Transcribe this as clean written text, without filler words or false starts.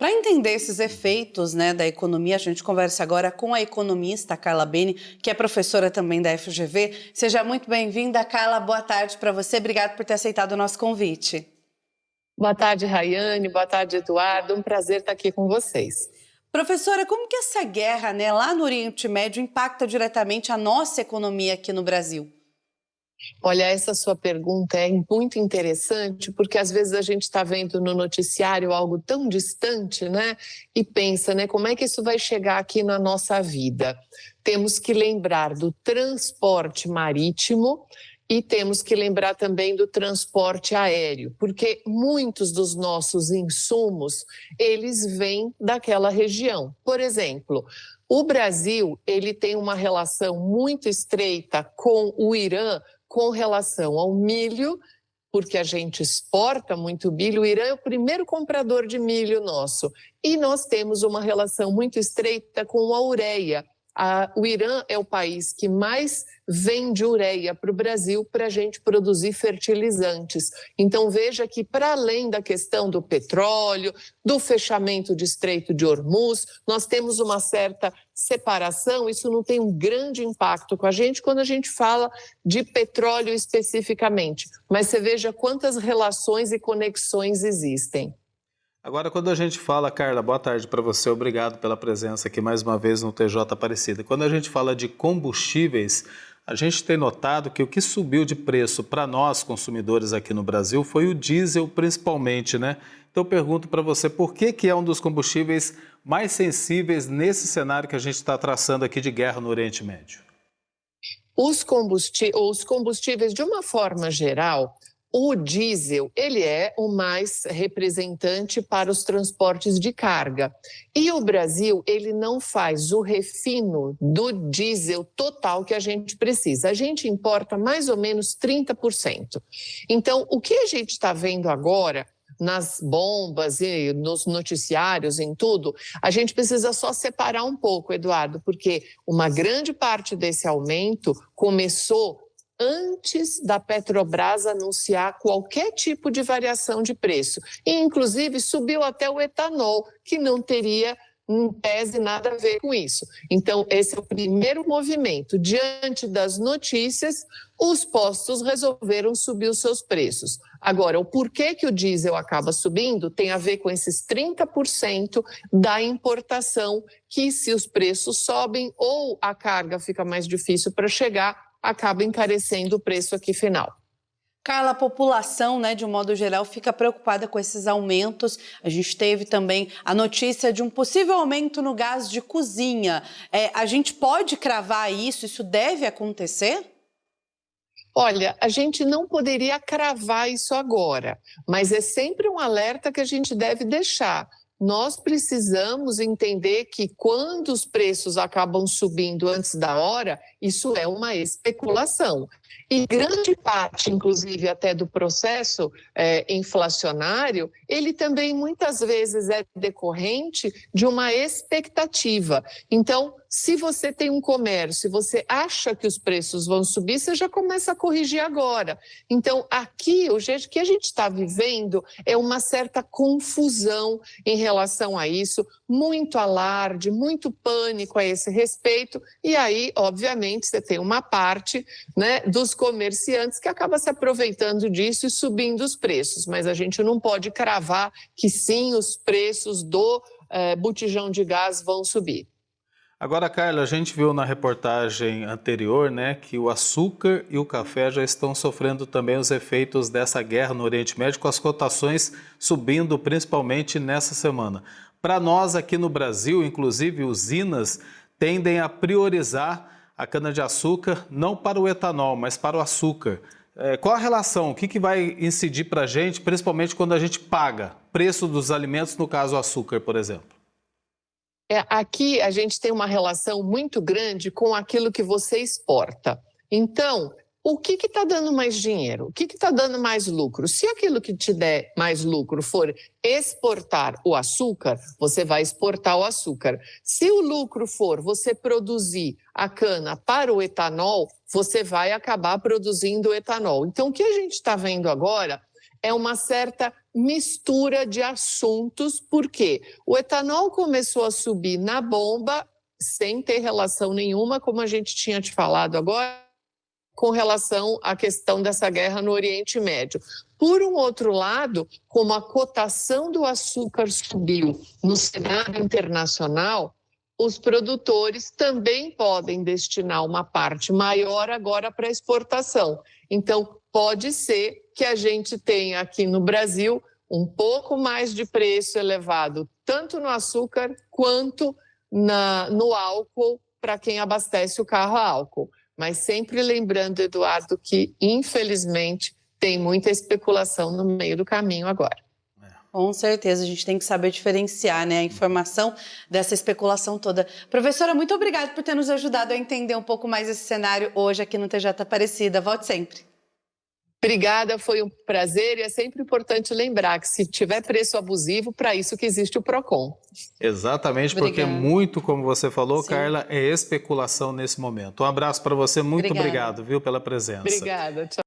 Para entender esses efeitos, né, da economia, a gente conversa agora com a economista Carla Beni, que é professora também da FGV. Seja muito bem-vinda, Carla. Boa tarde para você. Obrigada por ter aceitado o nosso convite. Boa tarde, Rayane. Boa tarde, Eduardo. Um prazer estar aqui com vocês. Professora, como que essa guerra, né, lá no Oriente Médio impacta diretamente a nossa economia aqui no Brasil? Olha, essa sua pergunta é muito interessante, porque às vezes a gente está vendo no noticiário algo tão distante, né? E pensa, né, como é que isso vai chegar aqui na nossa vida? Temos que lembrar do transporte marítimo e temos que lembrar também do transporte aéreo, porque muitos dos nossos insumos, eles vêm daquela região. Por exemplo, o Brasil, ele tem uma relação muito estreita com o Irã, com relação ao milho, porque a gente exporta muito milho. O Irã é o primeiro comprador de milho nosso. E nós temos uma relação muito estreita com a ureia. O Irã é o país que mais vende ureia para o Brasil para a gente produzir fertilizantes. Então veja que, para além da questão do petróleo, do fechamento do Estreito de Hormuz, nós temos uma certa separação. Isso não tem um grande impacto com a gente quando a gente fala de petróleo especificamente. Mas você veja quantas relações e conexões existem. Agora, quando a gente fala, Carla, boa tarde para você, obrigado pela presença aqui mais uma vez no TJ Aparecida. Quando a gente fala de combustíveis, a gente tem notado que o que subiu de preço para nós, consumidores aqui no Brasil, foi o diesel principalmente, né? Então eu pergunto para você, por que é um dos combustíveis mais sensíveis nesse cenário que a gente está traçando aqui de guerra no Oriente Médio? Os combustíveis, de uma forma geral, o diesel, ele é o mais representante para os transportes de carga. E o Brasil, ele não faz o refino do diesel total que a gente precisa. A gente importa mais ou menos 30%. Então, o que a gente está vendo agora nas bombas e nos noticiários, em tudo, a gente precisa só separar um pouco, Eduardo, porque uma grande parte desse aumento começou antes da Petrobras anunciar qualquer tipo de variação de preço. E, inclusive, subiu até o etanol, que não teria, em tese, nada a ver com isso. Então, esse é o primeiro movimento. Diante das notícias, os postos resolveram subir os seus preços. Agora, o porquê que o diesel acaba subindo tem a ver com esses 30% da importação, que se os preços sobem ou a carga fica mais difícil para chegar, acaba encarecendo o preço aqui final. Carla, a população, né, de um modo geral, fica preocupada com esses aumentos. A gente teve também a notícia de um possível aumento no gás de cozinha. A gente pode cravar isso? Isso deve acontecer? Olha, a gente não poderia cravar isso agora, mas é sempre um alerta que a gente deve deixar. Nós precisamos entender que quando os preços acabam subindo antes da hora, isso é uma especulação. E grande parte, inclusive, até do processo inflacionário, ele também muitas vezes é decorrente de uma expectativa. Então, se você tem um comércio e você acha que os preços vão subir, você já começa a corrigir agora. Então, aqui, o jeito que a gente está vivendo é uma certa confusão em relação a isso, muito alarde, muito pânico a esse respeito, e aí, obviamente, você tem uma parte, né, dos comerciantes que acaba se aproveitando disso e subindo os preços, mas a gente não pode cravar que sim, os preços do botijão de gás vão subir. Agora, Carla, a gente viu na reportagem anterior, né, que o açúcar e o café já estão sofrendo também os efeitos dessa guerra no Oriente Médio, com as cotações subindo principalmente nessa semana. Para nós aqui no Brasil, inclusive usinas tendem a priorizar a cana-de-açúcar não para o etanol, mas para o açúcar. Qual a relação? O que vai incidir para a gente, principalmente quando a gente paga preço dos alimentos, no caso o açúcar, por exemplo? Aqui a gente tem uma relação muito grande com aquilo que você exporta. Então, o que está dando mais dinheiro? O que está dando mais lucro? Se aquilo que te der mais lucro for exportar o açúcar, você vai exportar o açúcar. Se o lucro for você produzir a cana para o etanol, você vai acabar produzindo o etanol. Então, o que a gente está vendo agora é uma certa mistura de assuntos, porque o etanol começou a subir na bomba sem ter relação nenhuma, como a gente tinha te falado agora, com relação à questão dessa guerra no Oriente Médio. Por um outro lado, como a cotação do açúcar subiu no cenário internacional, os produtores também podem destinar uma parte maior agora para exportação. Então, pode ser que a gente tenha aqui no Brasil um pouco mais de preço elevado, tanto no açúcar quanto no álcool, para quem abastece o carro a álcool. Mas sempre lembrando, Eduardo, que infelizmente tem muita especulação no meio do caminho agora. Com certeza, a gente tem que saber diferenciar, né, a informação dessa especulação toda. Professora, muito obrigada por ter nos ajudado a entender um pouco mais esse cenário hoje aqui no TJ Aparecida. Volte sempre. Obrigada, foi um prazer e é sempre importante lembrar que se tiver preço abusivo, para isso que existe o PROCON. Exatamente, porque muito, como você falou, sim, Carla, é especulação nesse momento. Um abraço para você, muito obrigado, viu, pela presença. Obrigada, tchau.